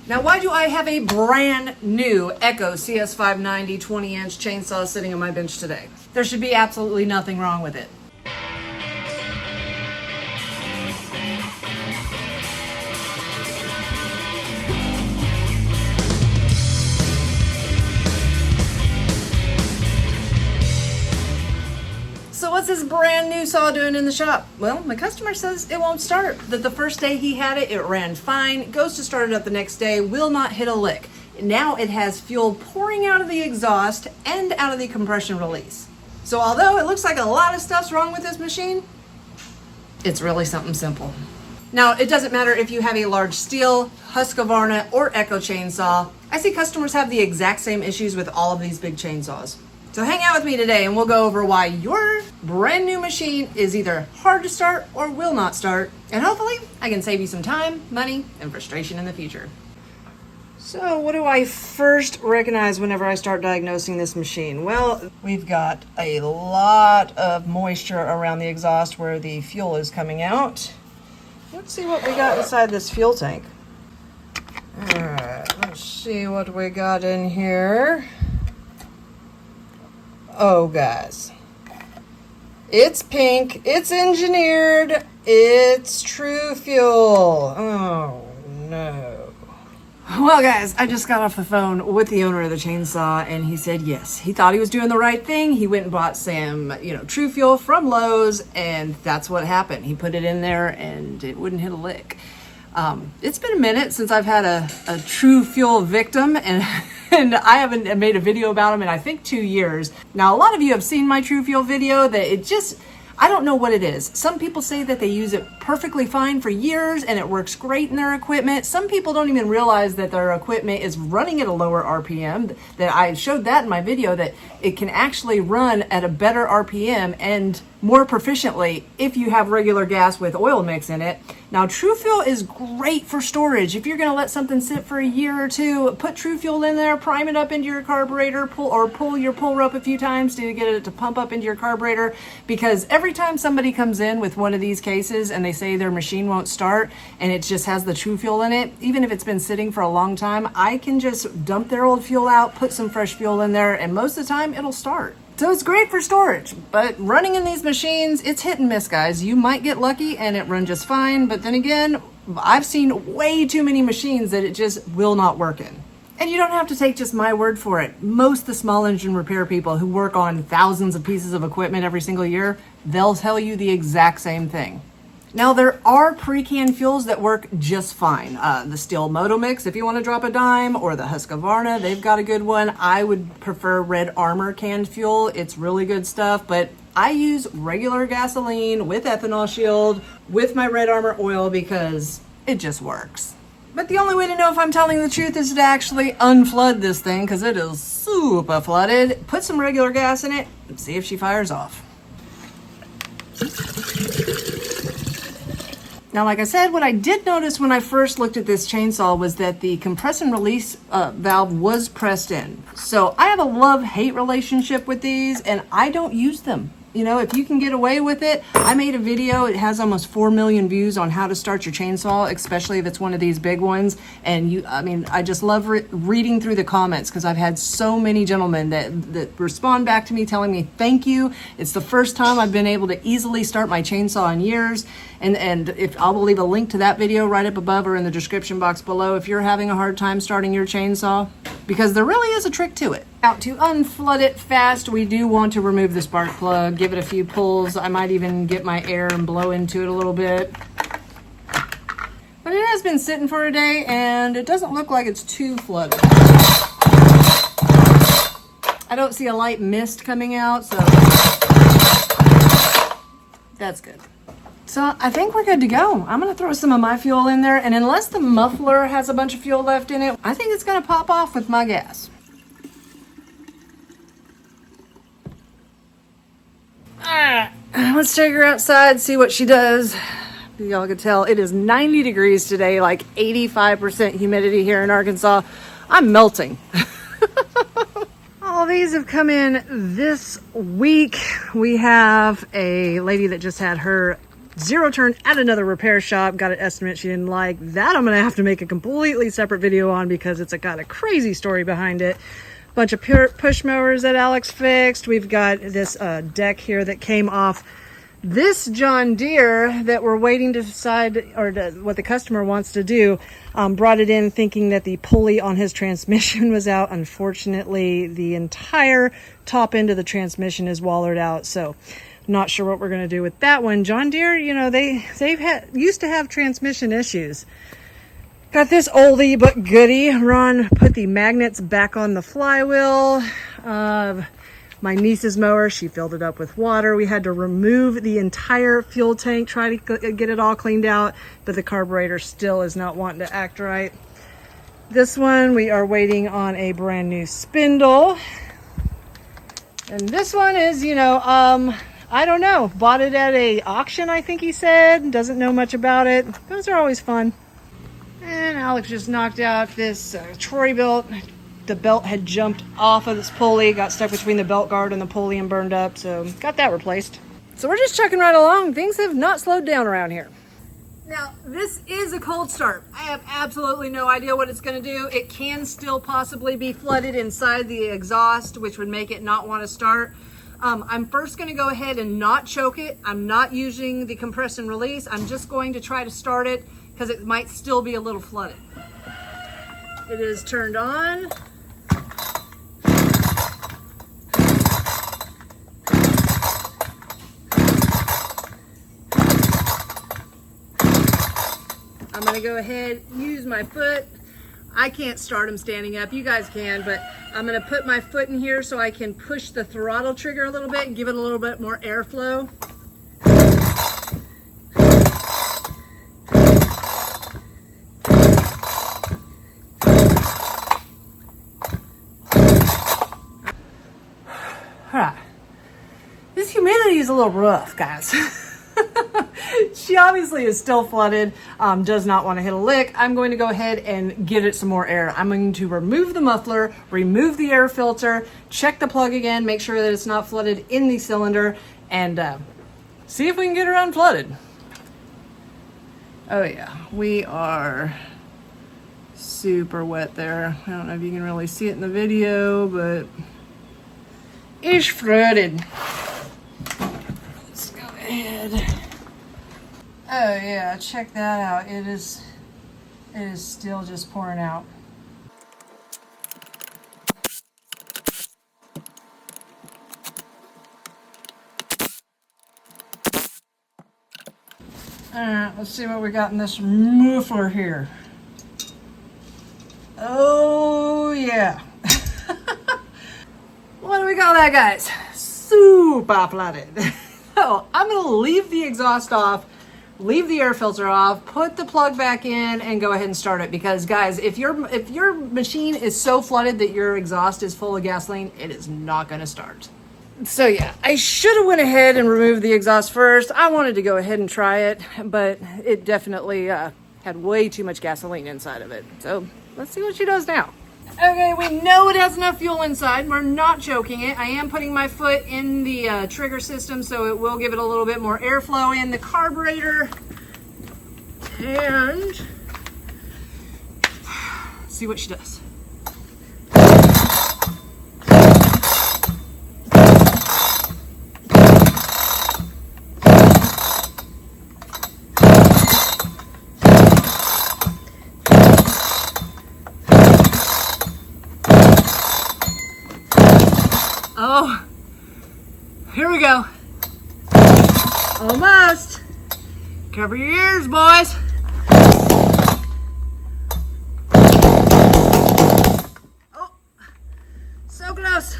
Now, why do I have a brand new Echo CS590 20-inch chainsaw sitting on my bench today? There should be absolutely nothing wrong with it. So what's this brand new saw doing in the shop? Well, my customer says it won't start. That the first day he had it, it ran fine. Goes to start it up the next day, will not hit a lick. Now it has fuel pouring out of the exhaust and out of the compression release. So although it looks like a lot of stuff's wrong with this machine, it's really something simple. Now, it doesn't matter if you have a large steel, Husqvarna, or Echo chainsaw. I see customers have the exact same issues with all of these big chainsaws. So hang out with me today and we'll go over why your brand new machine is either hard to start or will not start. And hopefully I can save you some time, money, and frustration in the future. So what do I first recognize whenever I start diagnosing this machine? Well, we've got a lot of moisture around the exhaust where the fuel is coming out. Let's see what we got inside this fuel tank. All right, let's see what we got in here. Oh, guys, it's pink, it's engineered, it's True Fuel. Oh, no. Well, guys, I just got off the phone with the owner of the chainsaw, and he said yes, he thought he was doing the right thing. He went and bought some, True Fuel from Lowe's, and that's what happened. He put it in there, and it wouldn't hit a lick. It's been a minute since I've had a True Fuel victim, and I haven't made a video about them in, I think, 2 years. Now, a lot of you have seen my True Fuel video that I don't know what it is. Some people say that they use it perfectly fine for years and it works great in their equipment. Some people don't even realize that their equipment is running at a lower RPM. That I showed that in my video, that it can actually run at a better RPM and more proficiently if you have regular gas with oil mix in it. Now, True Fuel is great for storage. If you're going to let something sit for a year or two, put True Fuel in there, prime it up into your carburetor, pull your pull rope a few times to get it to pump up into your carburetor, because every time somebody comes in with one of these cases and they say their machine won't start and it just has the True Fuel in it, even if it's been sitting for a long time, I can just dump their old fuel out, put some fresh fuel in there, and most of the time it'll start. So it's great for storage, but running in these machines, it's hit and miss, guys. You might get lucky and it runs just fine, but then again, I've seen way too many machines that it just will not work in. And you don't have to take just my word for it. Most of the small engine repair people who work on thousands of pieces of equipment every single year, they'll tell you the exact same thing. Now, there are pre-canned fuels that work just fine. The Steel Moto Mix, if you want to drop a dime, or the Husqvarna, they've got a good one. I would prefer Red Armor canned fuel. It's really good stuff, but I use regular gasoline with ethanol shield with my Red Armor oil because it just works. But the only way to know if I'm telling the truth is to actually unflood this thing, because it is super flooded. Put some regular gas in it and see if she fires off. Now, like I said, what I did notice when I first looked at this chainsaw was that the compress and release valve was pressed in. So I have a love-hate relationship with these, and I don't use them. You know, if you can get away with it, I made a video, it has almost 4 million views on how to start your chainsaw, especially if it's one of these big ones. And I just love reading through the comments, because I've had so many gentlemen that respond back to me telling me thank you. It's the first time I've been able to easily start my chainsaw in years. And if I will leave a link to that video right up above or in the description box below if you're having a hard time starting your chainsaw, because there really is a trick to it. Now, to unflood it fast, we do want to remove the spark plug, give it a few pulls. I might even get my air and blow into it a little bit. But it has been sitting for a day and it doesn't look like it's too flooded. I don't see a light mist coming out, so that's good. So I think we're good to go. I'm gonna throw some of my fuel in there, and unless the muffler has a bunch of fuel left in it, I think it's gonna pop off with my gas. Alright, let's take her outside, see what she does. Y'all can tell it is 90 degrees today, like 85% humidity here in Arkansas. I'm melting. All these have come in this week. We have a lady that just had her zero turn at another repair shop. Got an estimate she didn't like. That I'm gonna have to make a completely separate video on because it's got a crazy story behind it. Bunch of push mowers that Alex fixed. We've got this deck here that came off this John Deere that we're waiting to decide, or what the customer wants to do. Brought it in thinking that the pulley on his transmission was out. Unfortunately, the entire top end of the transmission is wallered out. So not sure what we're going to do with that one. John Deere, you know, used to have transmission issues. Got this oldie but goodie. Ron put the magnets back on the flywheel. My niece's mower, she filled it up with water. We had to remove the entire fuel tank, try to get it all cleaned out, but the carburetor still is not wanting to act right. This one, we are waiting on a brand new spindle. And this one is, you know, I don't know, bought it at a auction, I think he said. Doesn't know much about it. Those are always fun. And Alex just knocked out this Troy-Bilt. The belt had jumped off of this pulley, got stuck between the belt guard and the pulley and burned up, so got that replaced. So we're just chugging right along. Things have not slowed down around here. Now, this is a cold start. I have absolutely no idea what it's going to do. It can still possibly be flooded inside the exhaust, which would make it not want to start. I'm first going to go ahead and not choke it. I'm not using the compress and release. I'm just going to try to start it because it might still be a little flooded. It is turned on. I'm going to go ahead, use my foot. I can't start them standing up. You guys can, but I'm going to put my foot in here so I can push the throttle trigger a little bit and give it a little bit more airflow. All right. This humidity is a little rough, guys. She obviously is still flooded, does not want to hit a lick. I'm going to go ahead and give it some more air. I'm going to remove the muffler, remove the air filter, check the plug again, make sure that it's not flooded in the cylinder, and see if we can get her unflooded. Oh yeah, we are super wet there. I don't know if you can really see it in the video, but it's flooded. Let's go ahead. Oh yeah, check that out. It is still just pouring out. Alright, let's see what we got in this muffler here. Oh yeah. What do we call that, guys? Super flooded. So I'm gonna leave the exhaust off, leave the air filter off, put the plug back in, and go ahead and start it. Because guys, if your machine is so flooded that your exhaust is full of gasoline, it is not going to start. So yeah, I should have went ahead and removed the exhaust first. I wanted to go ahead and try it, but it definitely had way too much gasoline inside of it. So let's see what she does now. Okay, we know it has enough fuel inside. We're not choking it. I am putting my foot in the trigger system, so it will give it a little bit more airflow in the carburetor. And see what she does. Oh, here we go. Almost. Cover your ears, boys. Oh, so close.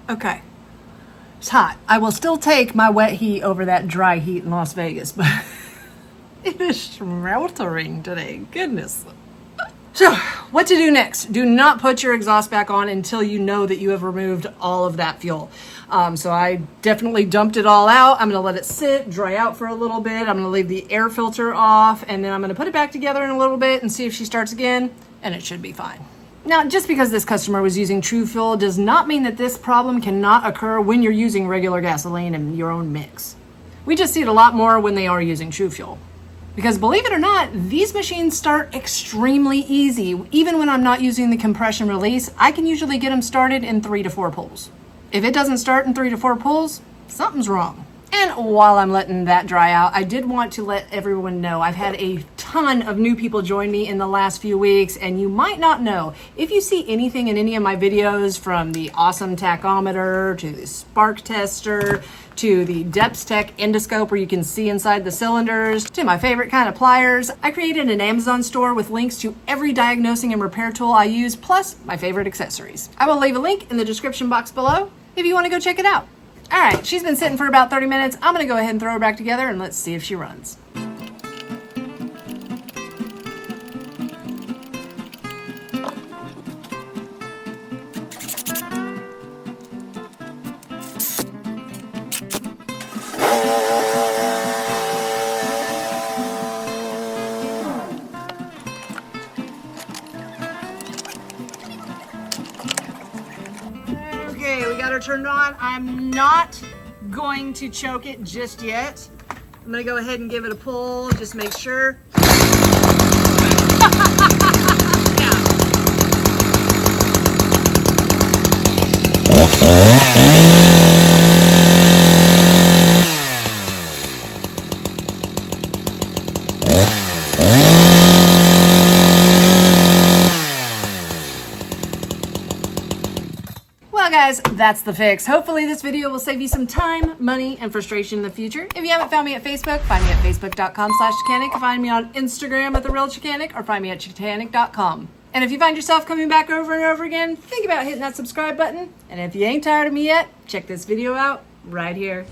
Okay, hot. I will still take my wet heat over that dry heat in Las Vegas, but it sweltering today. Goodness. So, what to do next? Do not put your exhaust back on until you know that you have removed all of that fuel. So I definitely dumped it all out. I'm going to let it sit, dry out for a little bit. I'm going to leave the air filter off, and then I'm going to put it back together in a little bit and see if she starts again, and it should be fine. Now, just because this customer was using True Fuel does not mean that this problem cannot occur when you're using regular gasoline in your own mix. We just see it a lot more when they are using True Fuel. Because believe it or not, these machines start extremely easy. Even when I'm not using the compression release, I can usually get them started in 3 to 4 pulls. If it doesn't start in 3 to 4 pulls, something's wrong. And while I'm letting that dry out, I did want to let everyone know I've had a ton of new people join me in the last few weeks, and you might not know, if you see anything in any of my videos, from the awesome tachometer to the spark tester to the DepthTech endoscope where you can see inside the cylinders, to my favorite kind of pliers, I created an Amazon store with links to every diagnosing and repair tool I use, plus my favorite accessories. I will leave a link in the description box below if you want to go check it out. All right, she's been sitting for about 30 minutes. I'm gonna go ahead and throw her back together and let's see if she runs. Okay, we got her turned on. I'm not going to choke it just yet. I'm gonna go ahead and give it a pull, just make sure. Well guys, that's the fix. Hopefully this video will save you some time, money, and frustration in the future. If you haven't found me at Facebook, find me at facebook.com/Chickanic. Find me on Instagram at TheRealChickanic, or find me at Chickanic.com. And if you find yourself coming back over and over again, think about hitting that subscribe button. And if you ain't tired of me yet, check this video out right here.